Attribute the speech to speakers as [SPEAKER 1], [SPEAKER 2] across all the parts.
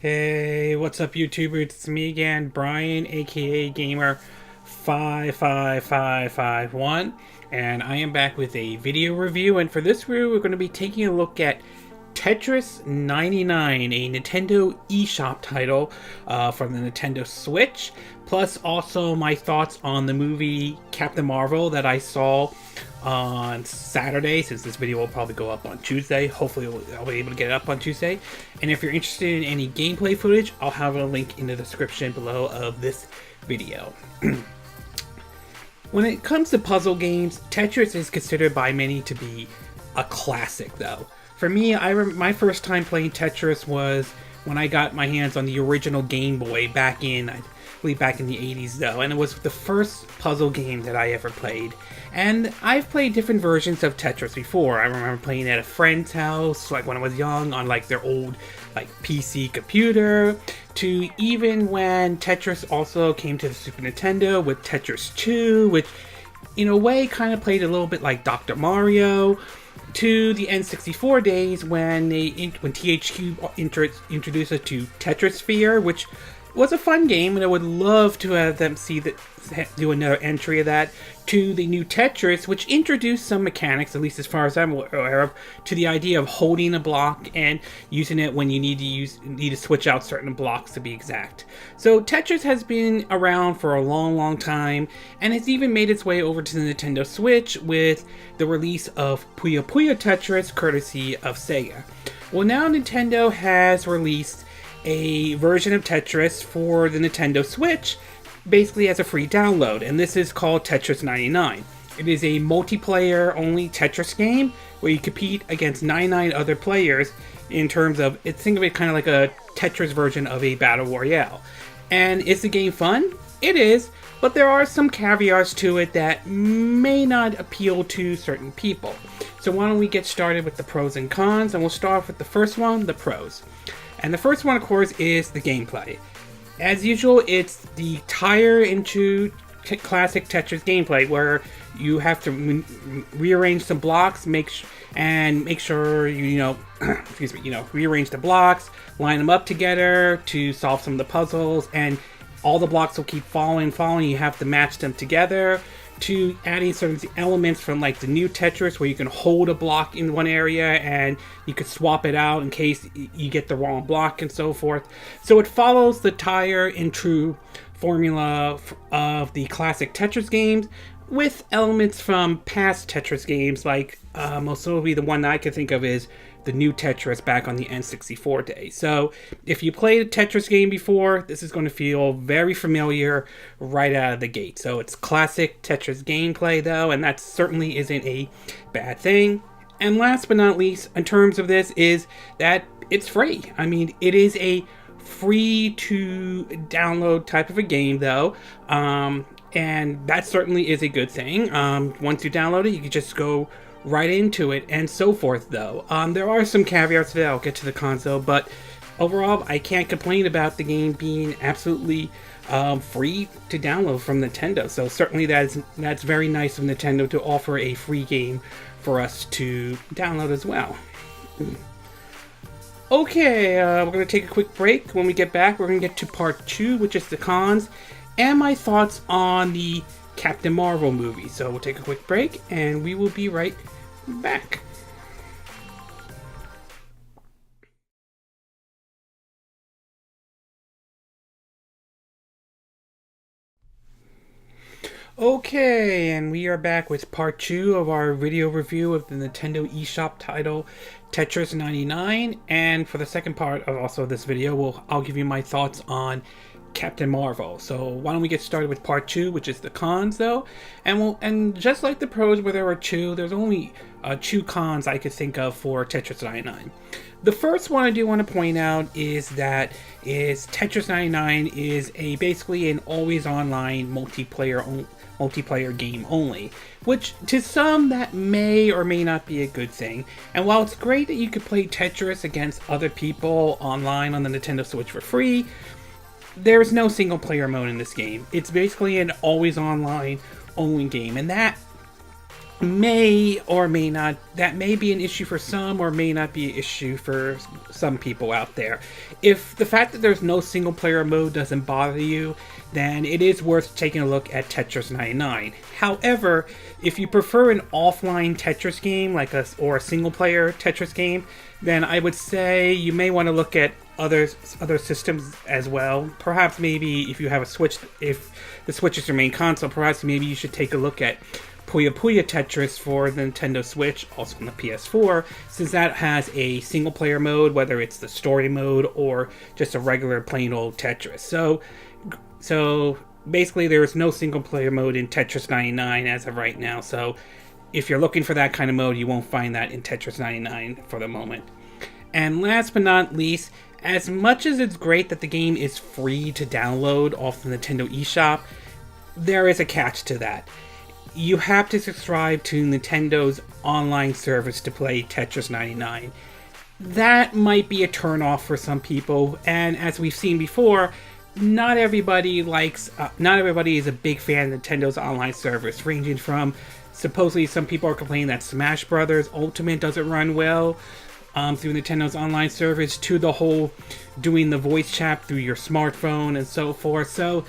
[SPEAKER 1] Hey, what's up, YouTubers? It's me again, Brian, aka Gamer55551, and I am back with a video review. And for this review, we're going to be taking a look at Tetris 99, a Nintendo eShop title from the Nintendo Switch, plus also my thoughts on the movie Captain Marvel that I saw on Saturday, since this video will probably go up on Tuesday. Hopefully I'll be able to get it up on Tuesday. And if you're interested in any gameplay footage, I'll have a link in the description below of this video. When it comes to puzzle games, Tetris is considered by many to be a classic though. For me, my first time playing Tetris was when I got my hands on the original Game Boy back in, I believe back in the 80s though, and it was the first puzzle game that I ever played. And I've played different versions of Tetris before. I remember playing at a friend's house, like when I was young, on like their old like PC computer, to even when Tetris also came to the Super Nintendo with Tetris 2, which in a way kind of played a little bit like Dr. Mario, to the N64 days when THQ introduced it to Tetrisphere, which was a fun game, and I would love to have them do another entry of that, to the new Tetris, which introduced some mechanics, at least as far as I'm aware of, to the idea of holding a block and using it when you need to switch out certain blocks, to be exact. So Tetris has been around for a long time, and it's even made its way over to the Nintendo Switch with the release of Puyo Puyo Tetris, courtesy of Sega. Well, now Nintendo has released a version of Tetris for the Nintendo Switch, basically as a free download, and this is called Tetris 99. It is a multiplayer only Tetris game where you compete against 99 other players in terms of, think of it kind of like a Tetris version of a battle royale. And is the game fun? It is, but there are some caveats to it that may not appeal to certain people. So why don't we get started with the pros and cons, and we'll start off with the first one, the pros. And the first one, of course, is the gameplay. As usual, it's the tire into classic Tetris gameplay, where you have to rearrange some blocks, make sure rearrange the blocks, line them up together to solve some of the puzzles, and all the blocks will keep falling. You have to match them together, to adding certain elements from like the new Tetris, where you can hold a block in one area and you could swap it out in case you get the wrong block and so forth. So it follows the tire and true formula of the classic Tetris games, with elements from past Tetris games, like most notably the one that I can think of is the new Tetris back on the N64 days. So if you played a Tetris game before, this is going to feel very familiar right out of the gate. So it's classic Tetris gameplay though, and that certainly isn't a bad thing. And last but not least, in terms of this, is that it's free. I mean, it is a free to download type of a game though, and that certainly is a good thing. Once you download it, you can just go right into it and so forth though. There are some caveats to that. I'll get to the console, but overall I can't complain about the game being absolutely free to download from Nintendo. So certainly that's very nice of Nintendo to offer a free game for us to download as well. Okay, we're going to take a quick break. When we get back, we're going to get to part 2, which is the cons, and my thoughts on the Captain Marvel movie. So we'll take a quick break, and we will be right back. Okay, and we are back with part 2 of our video review of the Nintendo eShop title Tetris 99, and for the second part of also this video, I'll give you my thoughts on Captain Marvel. So why don't we get started with part 2, which is the cons though, and just like the pros where there were 2, there's only 2 cons I could think of for Tetris 99. The first one I do want to point out is Tetris 99 is basically an always online multiplayer game only, which to some that may or may not be a good thing. And while it's great that you could play Tetris against other people online on the Nintendo Switch for free, there's no single player mode in this game. It's basically an always online only game, and that may or may not, that may be an issue for some or may not be an issue for some people out there. If the fact that there's no single player mode doesn't bother you, then it is worth taking a look at Tetris 99. However, if you prefer an offline Tetris game or a single player Tetris game, then I would say you may want to look at other systems as well. Perhaps maybe if you have a Switch, if the Switch is your main console, perhaps maybe you should take a look at Puyo Puyo Tetris for the Nintendo Switch, also on the PS4, since that has a single player mode, whether it's the story mode or just a regular plain old Tetris. So basically there is no single player mode in Tetris 99 as of right now, so if you're looking for that kind of mode, you won't find that in Tetris 99 for the moment. And last but not least, as much as it's great that the game is free to download off the Nintendo eShop, there is a catch to that. You have to subscribe to Nintendo's online service to play Tetris 99. That might be a turnoff for some people, and as we've seen before, not everybody is a big fan of Nintendo's online service, ranging from supposedly some people are complaining that Smash Brothers Ultimate doesn't run well through Nintendo's online service, to the whole doing the voice chat through your smartphone and so forth. So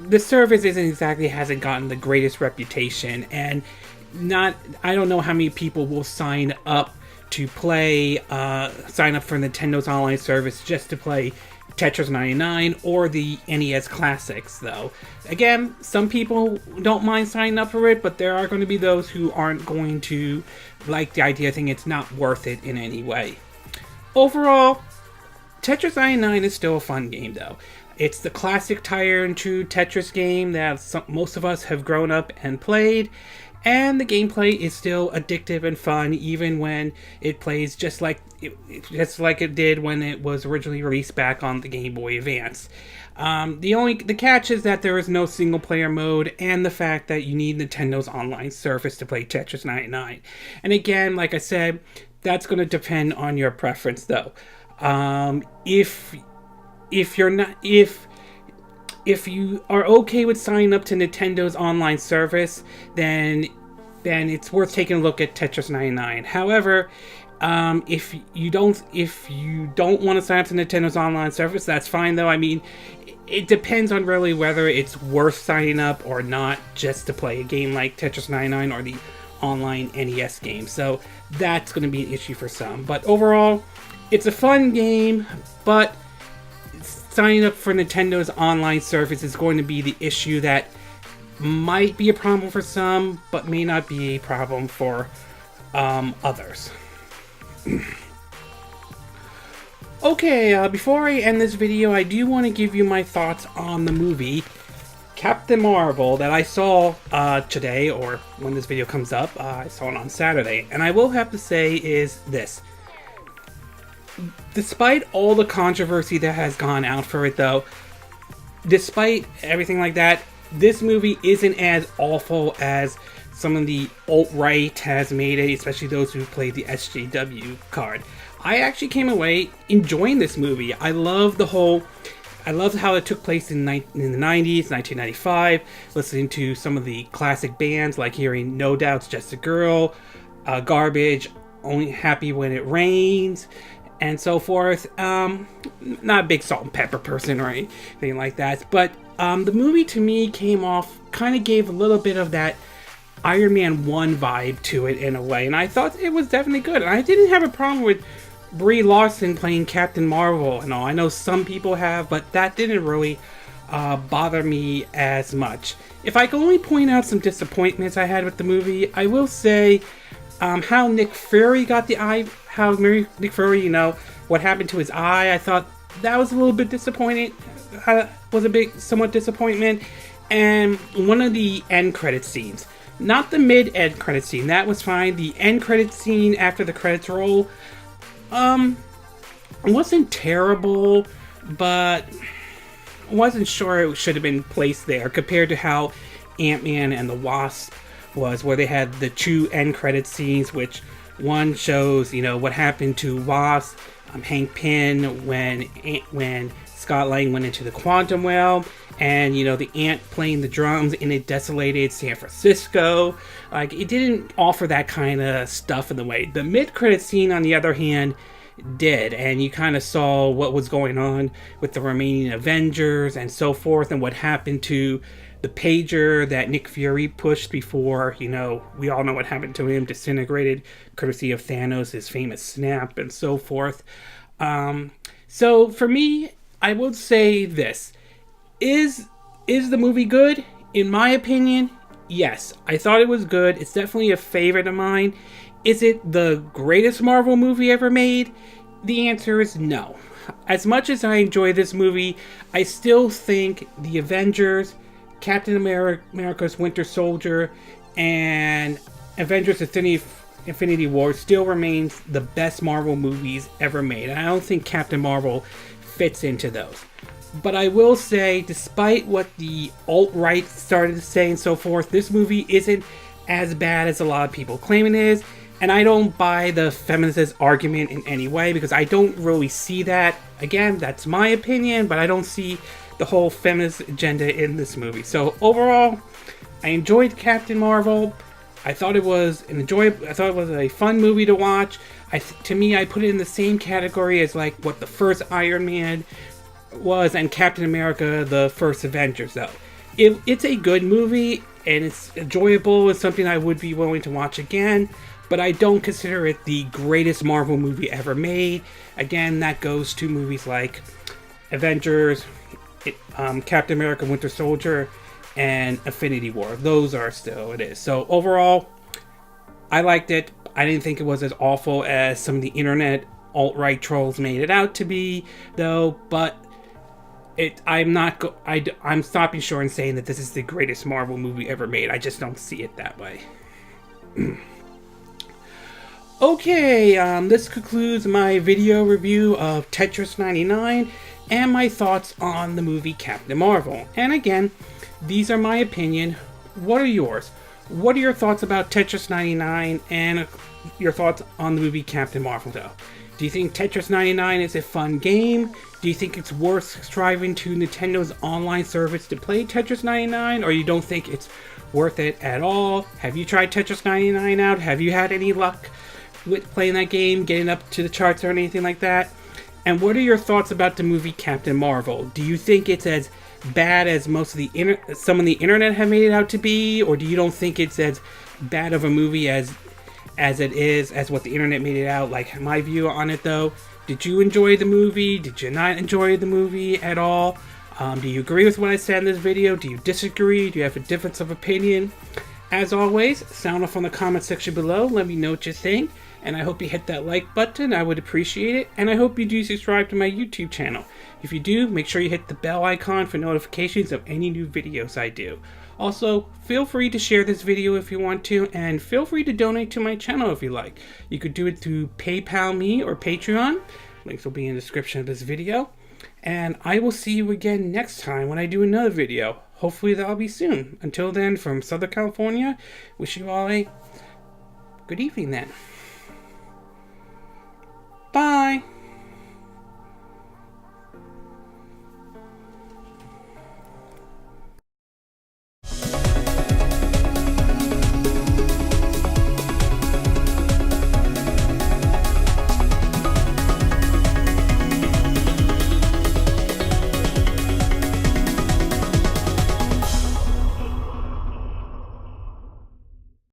[SPEAKER 1] the service hasn't gotten the greatest reputation, and I don't know how many people will sign up for Nintendo's online service just to play Tetris 99 or the NES Classics, though. Again, some people don't mind signing up for it, but there are going to be those who aren't going to like the idea, think it's not worth it in any way. Overall, Tetris 99 is still a fun game, though. It's the classic tire and true Tetris game that most of us have grown up and played, and the gameplay is still addictive and fun, even when it plays just like it did when it was originally released back on the Game Boy Advance. The catch is that there is no single player mode, and the fact that you need Nintendo's online service to play Tetris 99. And again, like I said, that's going to depend on your preference, though. If you are okay with signing up to Nintendo's online service, then it's worth taking a look at Tetris 99. However, if you don't want to sign up to Nintendo's online service, that's fine, though. I mean, it depends on really whether it's worth signing up or not just to play a game like Tetris 99 or the online NES game. So that's going to be an issue for some. But overall, it's a fun game, but signing up for Nintendo's online service is going to be the issue that might be a problem for some, but may not be a problem for others. Okay, before I end this video, I do want to give you my thoughts on the movie Captain Marvel that I saw today, or when this video comes up. I saw it on Saturday, and I will have to say is this. Despite all the controversy that has gone out for it, though, despite everything like that, this movie isn't as awful as some of the alt-right has made it, especially those who played the SJW card. I actually came away enjoying this movie. I loved how it took place in the 90s, 1995, listening to some of the classic bands, like hearing No Doubt's Just a Girl, Garbage, Only Happy When It Rains, and so forth. Not a big salt and pepper person or anything like that, but the movie to me kind of gave a little bit of that Iron Man 1 vibe to it in a way, and I thought it was definitely good. And I didn't have a problem with Brie Larson playing Captain Marvel and all. I know some people have, but that didn't really bother me as much. If I could only point out some disappointments I had with the movie, I will say how Nick Fury got the eye, Nick Fury, what happened to his eye. I thought that was a little bit disappointing. Was a big, somewhat disappointment. And one of the end credit scenes, not the mid-end credit scene, that was fine. The end credit scene after the credits roll, wasn't terrible, but wasn't sure it should have been placed there compared to how Ant-Man and the Wasp was, where they had the two end credit scenes, which one shows, what happened to Wasp, Hank Pym when Scott Lang went into the quantum realm, and you know, the ant playing the drums in a desolated San Francisco. Like, it didn't offer that kind of stuff in the way. The mid-credit scene, on the other hand, did, and you kind of saw what was going on with the remaining Avengers and so forth, and what happened to the pager that Nick Fury pushed before, you know, we all know what happened to him, disintegrated, courtesy of Thanos, his famous snap, and so forth. So for me, I would say this. Is the movie good? In my opinion, yes. I thought it was good. It's definitely a favorite of mine. Is it the greatest Marvel movie ever made? The answer is no. As much as I enjoy this movie, I still think the Avengers, Captain America's Winter Soldier, and Avengers Infinity War still remains the best Marvel movies ever made. And I don't think Captain Marvel fits into those. But I will say, despite what the alt-right started to say and so forth, this movie isn't as bad as a lot of people claim it is. And I don't buy the feminist argument in any way, because I don't really see that. Again, that's my opinion, but I don't see the whole feminist agenda in this movie. So overall, I enjoyed Captain Marvel. I thought it was a fun movie to watch. To me, I put it in the same category as like what the first Iron Man was and Captain America, the first Avengers, though. It's a good movie, and it's enjoyable. It's something I would be willing to watch again, but I don't consider it the greatest Marvel movie ever made. Again, that goes to movies like Avengers, Captain America, Winter Soldier, and Infinity War. Those are still it is. So overall, I liked it. I didn't think it was as awful as some of the internet alt-right trolls made it out to be, though. But I'm stopping short and saying that this is the greatest Marvel movie ever made. I just don't see it that way. Okay, this concludes my video review of Tetris 99 and my thoughts on the movie Captain Marvel. And again, these are my opinion. What are yours? What are your thoughts about Tetris 99 and your thoughts on the movie Captain Marvel, though? Do you think Tetris 99 is a fun game? Do you think it's worth striving to Nintendo's online service to play Tetris 99? Or you don't think it's worth it at all? Have you tried Tetris 99 out? Have you had any luck with playing that game, getting up to the charts or anything like that? And what are your thoughts about the movie Captain Marvel? Do you think it's as bad as some of the internet have made it out to be, or do you don't think it's as bad of a movie as what the internet made it out? Like, my view on it, though, did you enjoy the movie? Did you not enjoy the movie at all? Do you agree with what I said in this video? Do you disagree? Do you have a difference of opinion? As always, sound off on the comment section below. Let me know what you think. And I hope you hit that like button. I would appreciate it. And I hope you do subscribe to my YouTube channel. If you do, make sure you hit the bell icon for notifications of any new videos I do. Also, feel free to share this video if you want to, and feel free to donate to my channel if you like. You could do it through PayPal me or Patreon. Links will be in the description of this video. And I will see you again next time when I do another video. Hopefully that'll be soon. Until then, from Southern California, wish you all a good evening then.